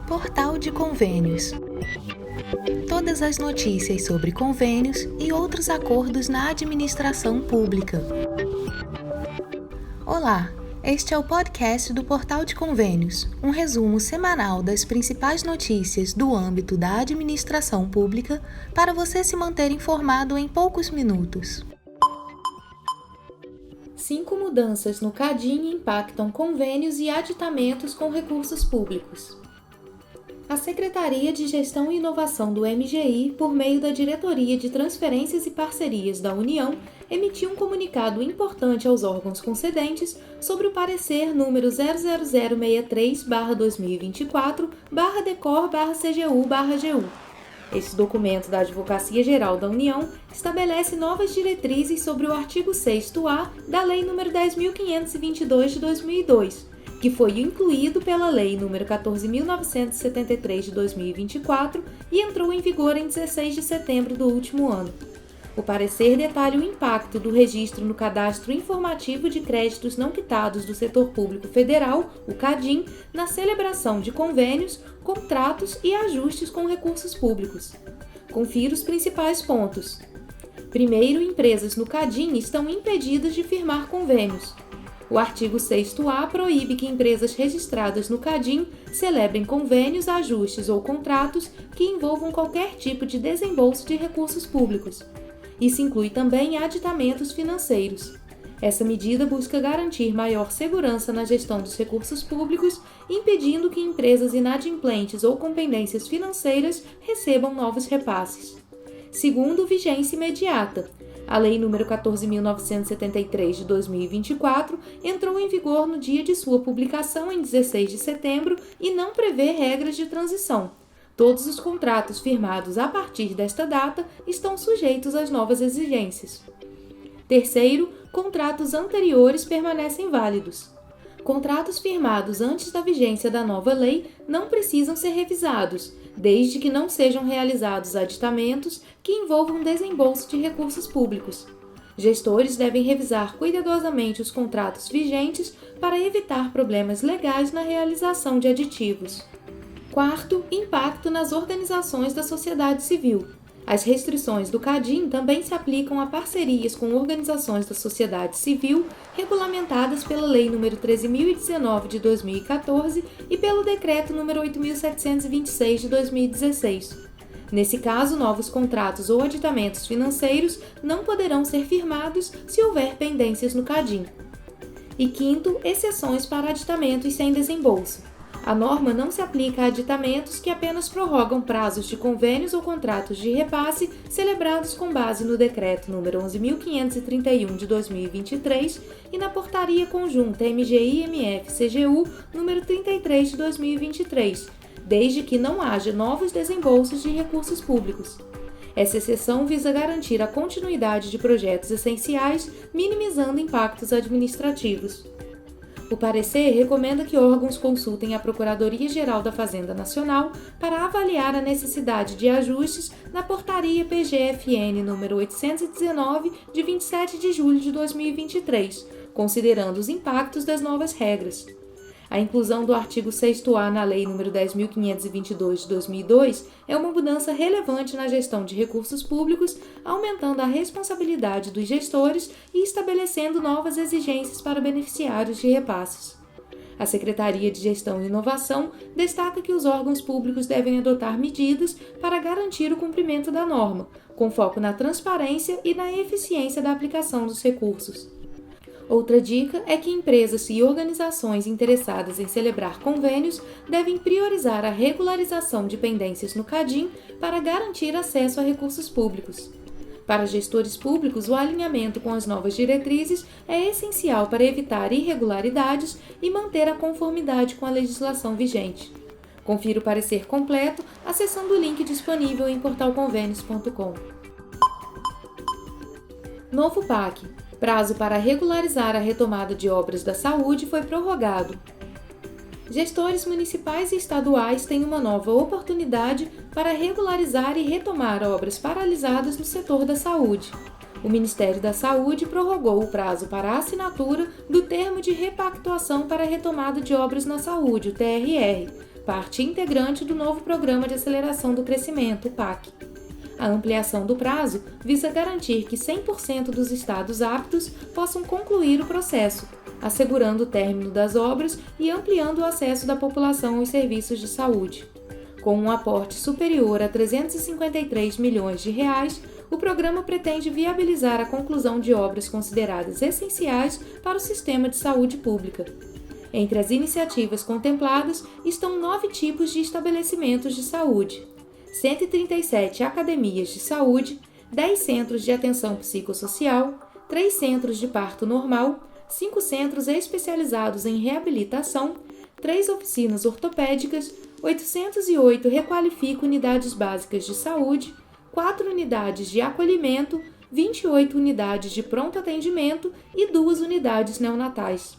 Portal de Convênios. Todas as notícias sobre convênios e outros acordos na administração pública. Olá, este é o podcast do Portal de Convênios, um resumo semanal das principais notícias do âmbito da administração pública para você se manter informado em poucos minutos. 5 mudanças no CADIM impactam convênios e aditamentos com recursos públicos. A Secretaria de Gestão e Inovação do MGI, por meio da Diretoria de Transferências e Parcerias da União, emitiu um comunicado importante aos órgãos concedentes sobre o parecer número 00063/2024/DECOR/CGU/GU. Este documento da Advocacia Geral da União estabelece novas diretrizes sobre o artigo 6º-A da Lei nº 10.522 de 2002, que foi incluído pela Lei nº 14.973 de 2024 e entrou em vigor em 16 de setembro do último ano. O parecer detalha o impacto do registro no Cadastro Informativo de Créditos Não Quitados do Setor Público Federal, o CADIM, na celebração de convênios, contratos e ajustes com recursos públicos. Confira os principais pontos. Primeiro, empresas no CADIM estão impedidas de firmar convênios. O artigo 6º-A proíbe que empresas registradas no CADIM celebrem convênios, ajustes ou contratos que envolvam qualquer tipo de desembolso de recursos públicos. Isso inclui também aditamentos financeiros. Essa medida busca garantir maior segurança na gestão dos recursos públicos, impedindo que empresas inadimplentes ou com pendências financeiras recebam novos repasses. Segundo, vigência imediata. A Lei nº 14.973 de 2024 entrou em vigor no dia de sua publicação, em 16 de setembro, e não prevê regras de transição. Todos os contratos firmados a partir desta data estão sujeitos às novas exigências. Terceiro, contratos anteriores permanecem válidos. Contratos firmados antes da vigência da nova lei não precisam ser revisados, desde que não sejam realizados aditamentos que envolvam desembolso de recursos públicos. Gestores devem revisar cuidadosamente os contratos vigentes para evitar problemas legais na realização de aditivos. Quarto, impacto nas organizações da sociedade civil. As restrições do CADIM também se aplicam a parcerias com organizações da sociedade civil regulamentadas pela Lei nº 13.019 de 2014 e pelo Decreto nº 8.726 de 2016. Nesse caso, novos contratos ou aditamentos financeiros não poderão ser firmados se houver pendências no CADIM. E quinto, exceções para aditamentos sem desembolso. A norma não se aplica a aditamentos que apenas prorrogam prazos de convênios ou contratos de repasse celebrados com base no Decreto nº 11.531 de 2023 e na Portaria Conjunta MGI-MF-CGU nº 33 de 2023, desde que não haja novos desembolsos de recursos públicos. Essa exceção visa garantir a continuidade de projetos essenciais, minimizando impactos administrativos. O parecer recomenda que órgãos consultem a Procuradoria-Geral da Fazenda Nacional para avaliar a necessidade de ajustes na Portaria PGFN nº 819, de 27 de julho de 2023, considerando os impactos das novas regras. A inclusão do artigo 6º-A na Lei nº 10.522 de 2002 é uma mudança relevante na gestão de recursos públicos, aumentando a responsabilidade dos gestores e estabelecendo novas exigências para beneficiários de repasses. A Secretaria de Gestão e Inovação destaca que os órgãos públicos devem adotar medidas para garantir o cumprimento da norma, com foco na transparência e na eficiência da aplicação dos recursos. Outra dica é que empresas e organizações interessadas em celebrar convênios devem priorizar a regularização de pendências no CADIM para garantir acesso a recursos públicos. Para gestores públicos, o alinhamento com as novas diretrizes é essencial para evitar irregularidades e manter a conformidade com a legislação vigente. Confira o parecer completo acessando o link disponível em portalconvênios.com. Novo PAC. Prazo para regularizar a retomada de obras da saúde foi prorrogado. Gestores municipais e estaduais têm uma nova oportunidade para regularizar e retomar obras paralisadas no setor da saúde. O Ministério da Saúde prorrogou o prazo para a assinatura do Termo de Repactuação para a Retomada de Obras na Saúde, o TRR, parte integrante do novo Programa de Aceleração do Crescimento, o PAC. A ampliação do prazo visa garantir que 100% dos estados aptos possam concluir o processo, assegurando o término das obras e ampliando o acesso da população aos serviços de saúde. Com um aporte superior a R$ 353 milhões de reais, o programa pretende viabilizar a conclusão de obras consideradas essenciais para o sistema de saúde pública. Entre as iniciativas contempladas estão 9 tipos de estabelecimentos de saúde, 137 academias de saúde, 10 centros de atenção psicossocial, 3 centros de parto normal, 5 centros especializados em reabilitação, 3 oficinas ortopédicas, 808 requalifica unidades básicas de saúde, 4 unidades de acolhimento, 28 unidades de pronto atendimento e 2 unidades neonatais.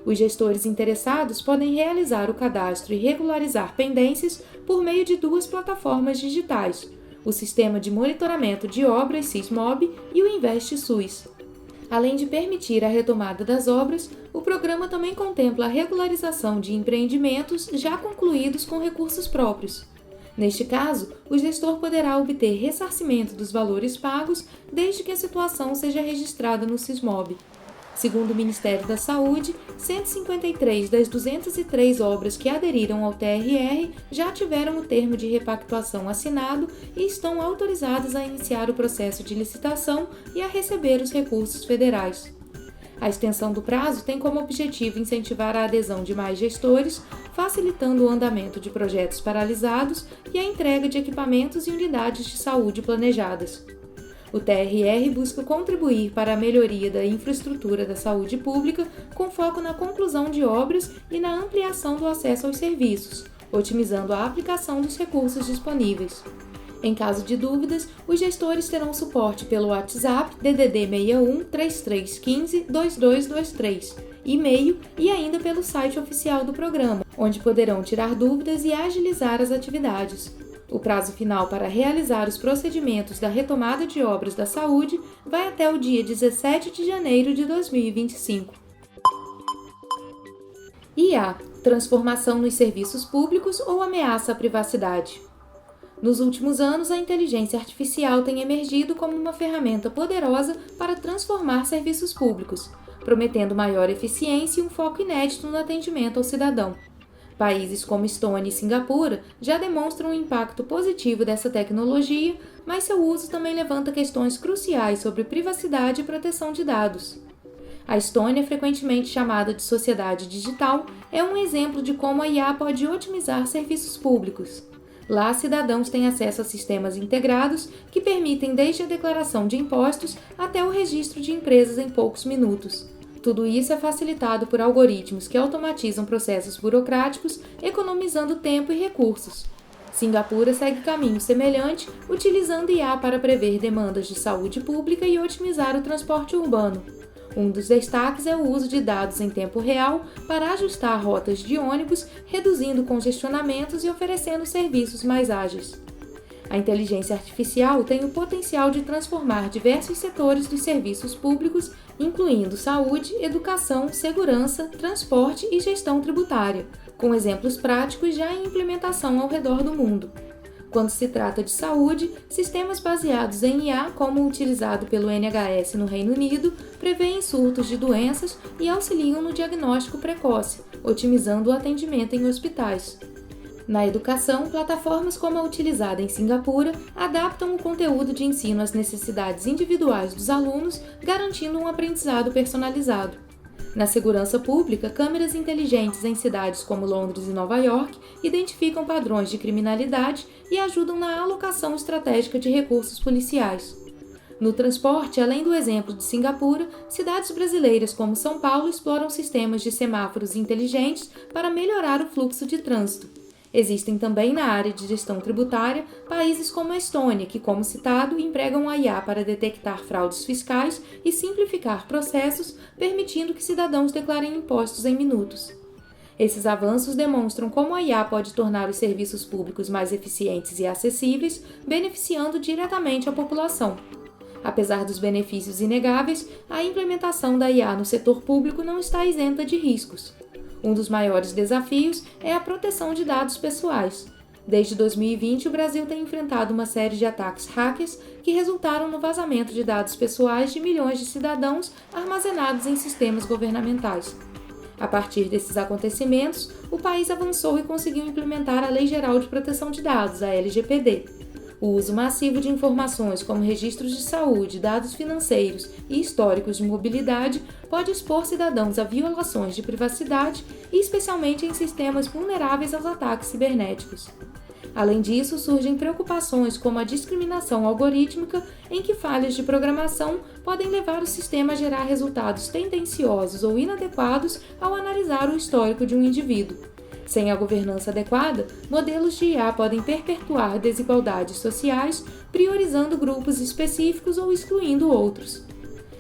Os gestores interessados podem realizar o cadastro e regularizar pendências por meio de 2 plataformas digitais, o Sistema de Monitoramento de Obras SISMOB e o InvestSUS. Além de permitir a retomada das obras, o programa também contempla a regularização de empreendimentos já concluídos com recursos próprios. Neste caso, o gestor poderá obter ressarcimento dos valores pagos desde que a situação seja registrada no SISMOB. Segundo o Ministério da Saúde, 153 das 203 obras que aderiram ao TRR já tiveram o termo de repactuação assinado e estão autorizadas a iniciar o processo de licitação e a receber os recursos federais. A extensão do prazo tem como objetivo incentivar a adesão de mais gestores, facilitando o andamento de projetos paralisados e a entrega de equipamentos e unidades de saúde planejadas. O TRR busca contribuir para a melhoria da infraestrutura da saúde pública, com foco na conclusão de obras e na ampliação do acesso aos serviços, otimizando a aplicação dos recursos disponíveis. Em caso de dúvidas, os gestores terão suporte pelo WhatsApp DDD 61 3315 2223, e-mail e ainda pelo site oficial do programa, onde poderão tirar dúvidas e agilizar as atividades. O prazo final para realizar os procedimentos da retomada de obras da saúde vai até o dia 17 de janeiro de 2025. IA, transformação nos serviços públicos ou ameaça à privacidade? Nos últimos anos, a inteligência artificial tem emergido como uma ferramenta poderosa para transformar serviços públicos, prometendo maior eficiência e um foco inédito no atendimento ao cidadão. Países como Estônia e Singapura já demonstram o impacto positivo dessa tecnologia, mas seu uso também levanta questões cruciais sobre privacidade e proteção de dados. A Estônia, frequentemente chamada de sociedade digital, é um exemplo de como a IA pode otimizar serviços públicos. Lá, cidadãos têm acesso a sistemas integrados que permitem desde a declaração de impostos até o registro de empresas em poucos minutos. Tudo isso é facilitado por algoritmos que automatizam processos burocráticos, economizando tempo e recursos. Singapura segue caminho semelhante, utilizando IA para prever demandas de saúde pública e otimizar o transporte urbano. Um dos destaques é o uso de dados em tempo real para ajustar rotas de ônibus, reduzindo congestionamentos e oferecendo serviços mais ágeis. A inteligência artificial tem o potencial de transformar diversos setores dos serviços públicos, incluindo saúde, educação, segurança, transporte e gestão tributária, com exemplos práticos já em implementação ao redor do mundo. Quando se trata de saúde, sistemas baseados em IA, como o utilizado pelo NHS no Reino Unido, prevêem surtos de doenças e auxiliam no diagnóstico precoce, otimizando o atendimento em hospitais. Na educação, plataformas como a utilizada em Singapura adaptam o conteúdo de ensino às necessidades individuais dos alunos, garantindo um aprendizado personalizado. Na segurança pública, câmeras inteligentes em cidades como Londres e Nova York identificam padrões de criminalidade e ajudam na alocação estratégica de recursos policiais. No transporte, além do exemplo de Singapura, cidades brasileiras como São Paulo exploram sistemas de semáforos inteligentes para melhorar o fluxo de trânsito. Existem também na área de gestão tributária países como a Estônia, que, como citado, empregam a IA para detectar fraudes fiscais e simplificar processos, permitindo que cidadãos declarem impostos em minutos. Esses avanços demonstram como a IA pode tornar os serviços públicos mais eficientes e acessíveis, beneficiando diretamente a população. Apesar dos benefícios inegáveis, a implementação da IA no setor público não está isenta de riscos. Um dos maiores desafios é a proteção de dados pessoais. Desde 2020, o Brasil tem enfrentado uma série de ataques hackers que resultaram no vazamento de dados pessoais de milhões de cidadãos armazenados em sistemas governamentais. A partir desses acontecimentos, o país avançou e conseguiu implementar a Lei Geral de Proteção de Dados, a LGPD. O uso massivo de informações como registros de saúde, dados financeiros e históricos de mobilidade pode expor cidadãos a violações de privacidade e especialmente em sistemas vulneráveis aos ataques cibernéticos. Além disso, surgem preocupações como a discriminação algorítmica, em que falhas de programação podem levar o sistema a gerar resultados tendenciosos ou inadequados ao analisar o histórico de um indivíduo. Sem a governança adequada, modelos de IA podem perpetuar desigualdades sociais, priorizando grupos específicos ou excluindo outros.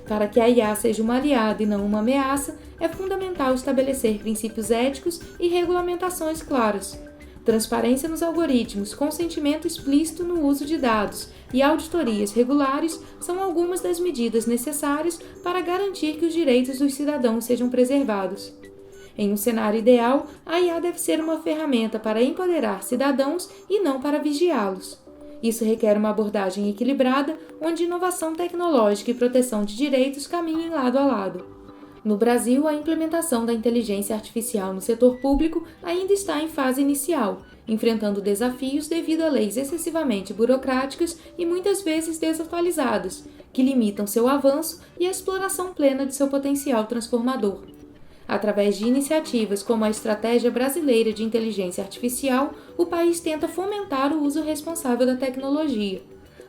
Para que a IA seja uma aliada e não uma ameaça, é fundamental estabelecer princípios éticos e regulamentações claras. Transparência nos algoritmos, consentimento explícito no uso de dados e auditorias regulares são algumas das medidas necessárias para garantir que os direitos dos cidadãos sejam preservados. Em um cenário ideal, a IA deve ser uma ferramenta para empoderar cidadãos e não para vigiá-los. Isso requer uma abordagem equilibrada, onde inovação tecnológica e proteção de direitos caminhem lado a lado. No Brasil, a implementação da inteligência artificial no setor público ainda está em fase inicial, enfrentando desafios devido a leis excessivamente burocráticas e muitas vezes desatualizadas, que limitam seu avanço e a exploração plena de seu potencial transformador. Através de iniciativas como a Estratégia Brasileira de Inteligência Artificial, o país tenta fomentar o uso responsável da tecnologia.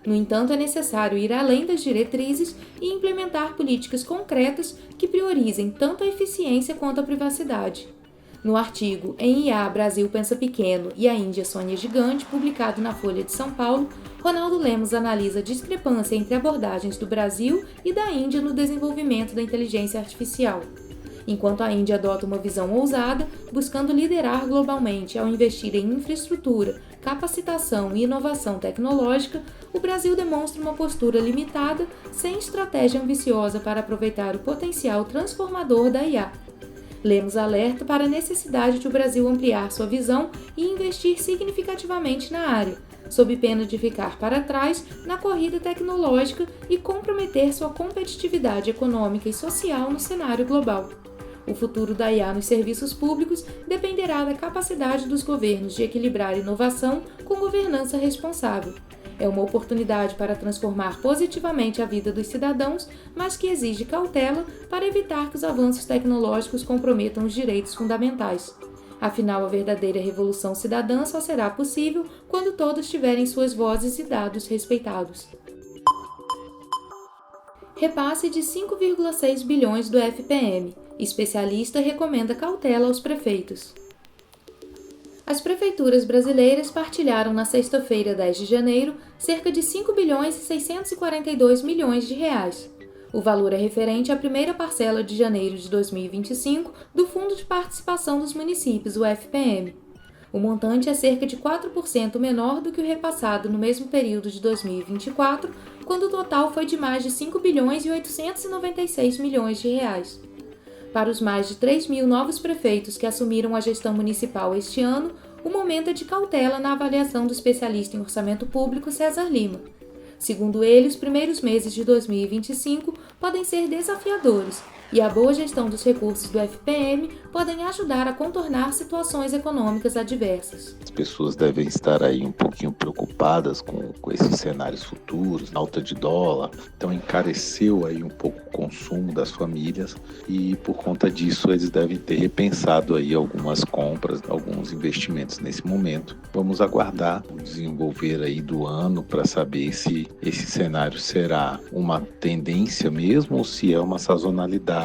No entanto, é necessário ir além das diretrizes e implementar políticas concretas que priorizem tanto a eficiência quanto a privacidade. No artigo Em IA, Brasil pensa pequeno e a Índia sonha gigante, publicado na Folha de São Paulo, Ronaldo Lemos analisa a discrepância entre abordagens do Brasil e da Índia no desenvolvimento da inteligência artificial. Enquanto a Índia adota uma visão ousada, buscando liderar globalmente ao investir em infraestrutura, capacitação e inovação tecnológica, o Brasil demonstra uma postura limitada, sem estratégia ambiciosa para aproveitar o potencial transformador da IA. Lemos alerta para a necessidade de o Brasil ampliar sua visão e investir significativamente na área, sob pena de ficar para trás na corrida tecnológica e comprometer sua competitividade econômica e social no cenário global. O futuro da IA nos serviços públicos dependerá da capacidade dos governos de equilibrar inovação com governança responsável. É uma oportunidade para transformar positivamente a vida dos cidadãos, mas que exige cautela para evitar que os avanços tecnológicos comprometam os direitos fundamentais. Afinal, a verdadeira revolução cidadã só será possível quando todos tiverem suas vozes e dados respeitados. Repasse de 5,6 bilhões do FPM. Especialista recomenda cautela aos prefeitos. As prefeituras brasileiras partilharam na sexta-feira, 10 de janeiro, cerca de 5 bilhões e 642 milhões de reais. O valor é referente à primeira parcela de janeiro de 2025 do Fundo de Participação dos Municípios, o FPM. O montante é cerca de 4% menor do que o repassado no mesmo período de 2024, quando o total foi de mais de 5 bilhões e 896 milhões de reais. Para os mais de 3 mil novos prefeitos que assumiram a gestão municipal este ano, o momento é de cautela na avaliação do especialista em orçamento público César Lima. Segundo ele, os primeiros meses de 2025 podem ser desafiadores e a boa gestão dos recursos do FPM podem ajudar a contornar situações econômicas adversas. As pessoas devem estar aí um pouquinho preocupadas com esses cenários futuros, alta de dólar, então encareceu aí um pouco o consumo das famílias e por conta disso eles devem ter repensado aí algumas compras, alguns investimentos nesse momento. Vamos aguardar o desenvolver aí do ano para saber se esse cenário será uma tendência mesmo ou se é uma sazonalidade.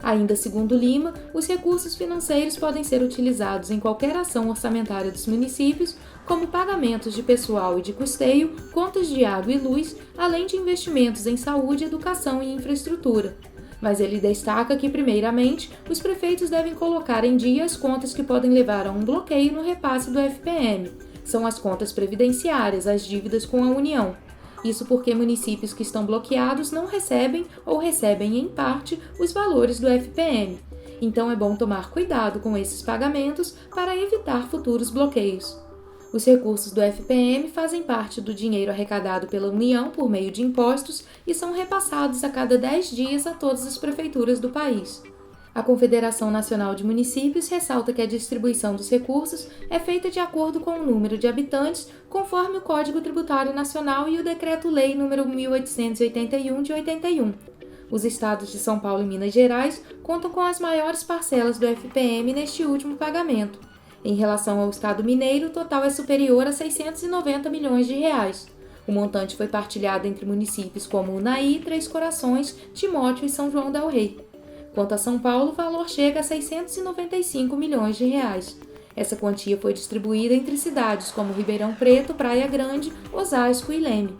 Ainda segundo Lima, os recursos financeiros podem ser utilizados em qualquer ação orçamentária dos municípios, como pagamentos de pessoal e de custeio, contas de água e luz, além de investimentos em saúde, educação e infraestrutura. Mas ele destaca que, primeiramente, os prefeitos devem colocar em dia as contas que podem levar a um bloqueio no repasse do FPM. São as contas previdenciárias, as dívidas com a União. Isso porque municípios que estão bloqueados não recebem ou recebem em parte os valores do FPM. Então é bom tomar cuidado com esses pagamentos para evitar futuros bloqueios. Os recursos do FPM fazem parte do dinheiro arrecadado pela União por meio de impostos e são repassados a cada 10 dias a todas as prefeituras do país. A Confederação Nacional de Municípios ressalta que a distribuição dos recursos é feita de acordo com o número de habitantes, conforme o Código Tributário Nacional e o Decreto-Lei nº 1881 de 81. Os estados de São Paulo e Minas Gerais contam com as maiores parcelas do FPM neste último pagamento. Em relação ao estado mineiro, o total é superior a 690 milhões de reais. O montante foi partilhado entre municípios como Unaí, Três Corações, Timóteo e São João del Rei. Quanto a São Paulo, o valor chega a 695 milhões de reais. Essa quantia foi distribuída entre cidades como Ribeirão Preto, Praia Grande, Osasco e Leme.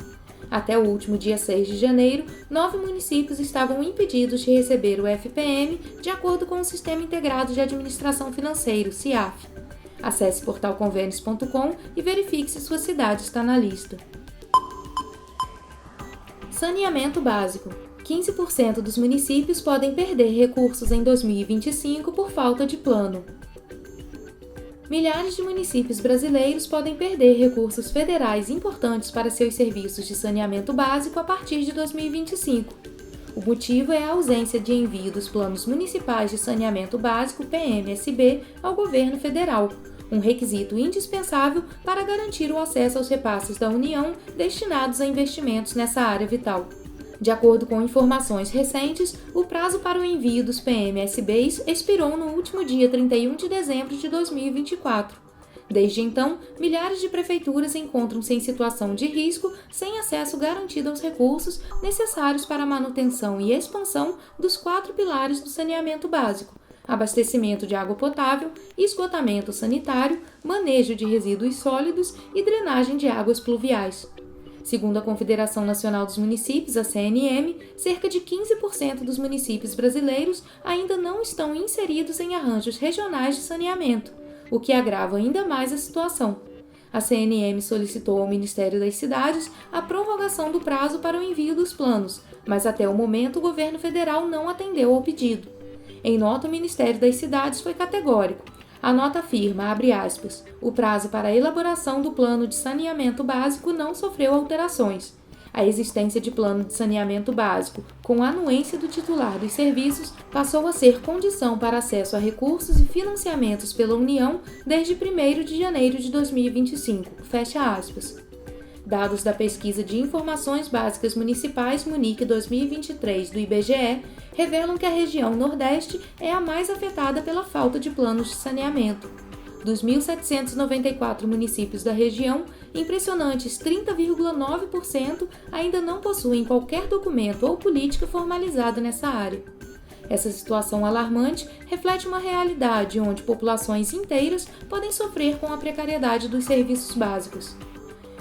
Até o último dia 6 de janeiro, 9 municípios estavam impedidos de receber o FPM de acordo com o Sistema Integrado de Administração Financeira, SIAF. Acesse portalconvênios.com e verifique se sua cidade está na lista. Saneamento básico. 15% dos municípios podem perder recursos em 2025 por falta de plano. Milhares de municípios brasileiros podem perder recursos federais importantes para seus serviços de saneamento básico a partir de 2025. O motivo é a ausência de envio dos Planos Municipais de Saneamento Básico, PMSB, ao governo federal, um requisito indispensável para garantir o acesso aos repasses da União destinados a investimentos nessa área vital. De acordo com informações recentes, o prazo para o envio dos PMSBs expirou no último dia 31 de dezembro de 2024. Desde então, milhares de prefeituras encontram-se em situação de risco, sem acesso garantido aos recursos necessários para a manutenção e expansão dos 4 pilares do saneamento básico: abastecimento de água potável, esgotamento sanitário, manejo de resíduos sólidos e drenagem de águas pluviais. Segundo a Confederação Nacional dos Municípios, a CNM, cerca de 15% dos municípios brasileiros ainda não estão inseridos em arranjos regionais de saneamento, o que agrava ainda mais a situação. A CNM solicitou ao Ministério das Cidades a prorrogação do prazo para o envio dos planos, mas até o momento o governo federal não atendeu ao pedido. Em nota, o Ministério das Cidades foi categórico. A nota afirma, abre aspas, o prazo para a elaboração do plano de saneamento básico não sofreu alterações. A existência de plano de saneamento básico, com a anuência do titular dos serviços, passou a ser condição para acesso a recursos e financiamentos pela União desde 1º de janeiro de 2025. Fecha aspas. Dados da Pesquisa de Informações Básicas Municipais Munic 2023 do IBGE revelam que a região Nordeste é a mais afetada pela falta de planos de saneamento. Dos 1.794 municípios da região, impressionantes 30,9% ainda não possuem qualquer documento ou política formalizada nessa área. Essa situação alarmante reflete uma realidade onde populações inteiras podem sofrer com a precariedade dos serviços básicos.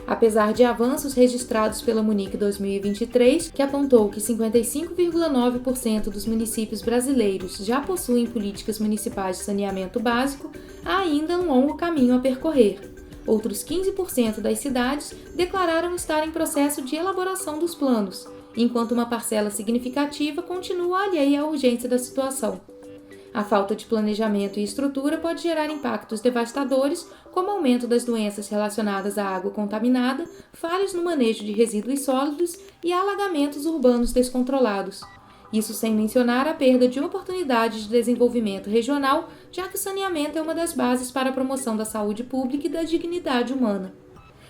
Apesar de avanços registrados pela Munic 2023, que apontou que 55,9% dos municípios brasileiros já possuem políticas municipais de saneamento básico, há ainda um longo caminho a percorrer. Outros 15% das cidades declararam estar em processo de elaboração dos planos, enquanto uma parcela significativa continua alheia à urgência da situação. A falta de planejamento e estrutura pode gerar impactos devastadores, como aumento das doenças relacionadas à água contaminada, falhas no manejo de resíduos sólidos e alagamentos urbanos descontrolados. Isso sem mencionar a perda de oportunidades de desenvolvimento regional, já que o saneamento é uma das bases para a promoção da saúde pública e da dignidade humana.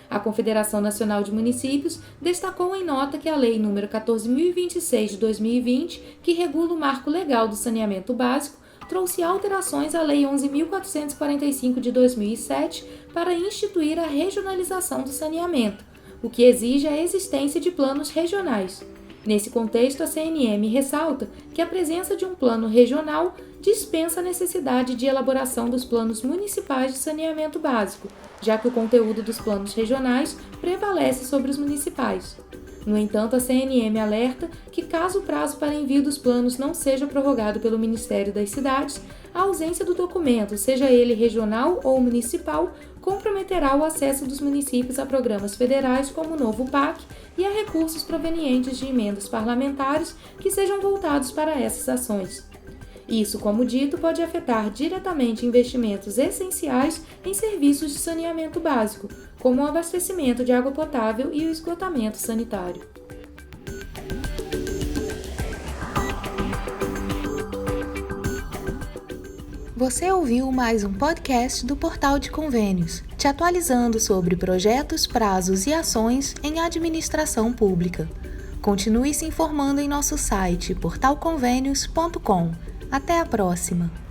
A Confederação Nacional de Municípios destacou em nota que a Lei nº 14.026 de 2020, que regula o marco legal do saneamento básico, trouxe alterações à Lei 11.445 de 2007 para instituir a regionalização do saneamento, o que exige a existência de planos regionais. Nesse contexto, a CNM ressalta que a presença de um plano regional dispensa a necessidade de elaboração dos planos municipais de saneamento básico, já que o conteúdo dos planos regionais prevalece sobre os municipais. No entanto, a CNM alerta que, caso o prazo para envio dos planos não seja prorrogado pelo Ministério das Cidades, a ausência do documento, seja ele regional ou municipal, comprometerá o acesso dos municípios a programas federais como o novo PAC e a recursos provenientes de emendas parlamentares que sejam voltados para essas ações. Isso, como dito, pode afetar diretamente investimentos essenciais em serviços de saneamento básico, como o abastecimento de água potável e o esgotamento sanitário. Você ouviu mais um podcast do Portal de Convênios, te atualizando sobre projetos, prazos e ações em administração pública. Continue se informando em nosso site portalconvenios.com. Até a próxima!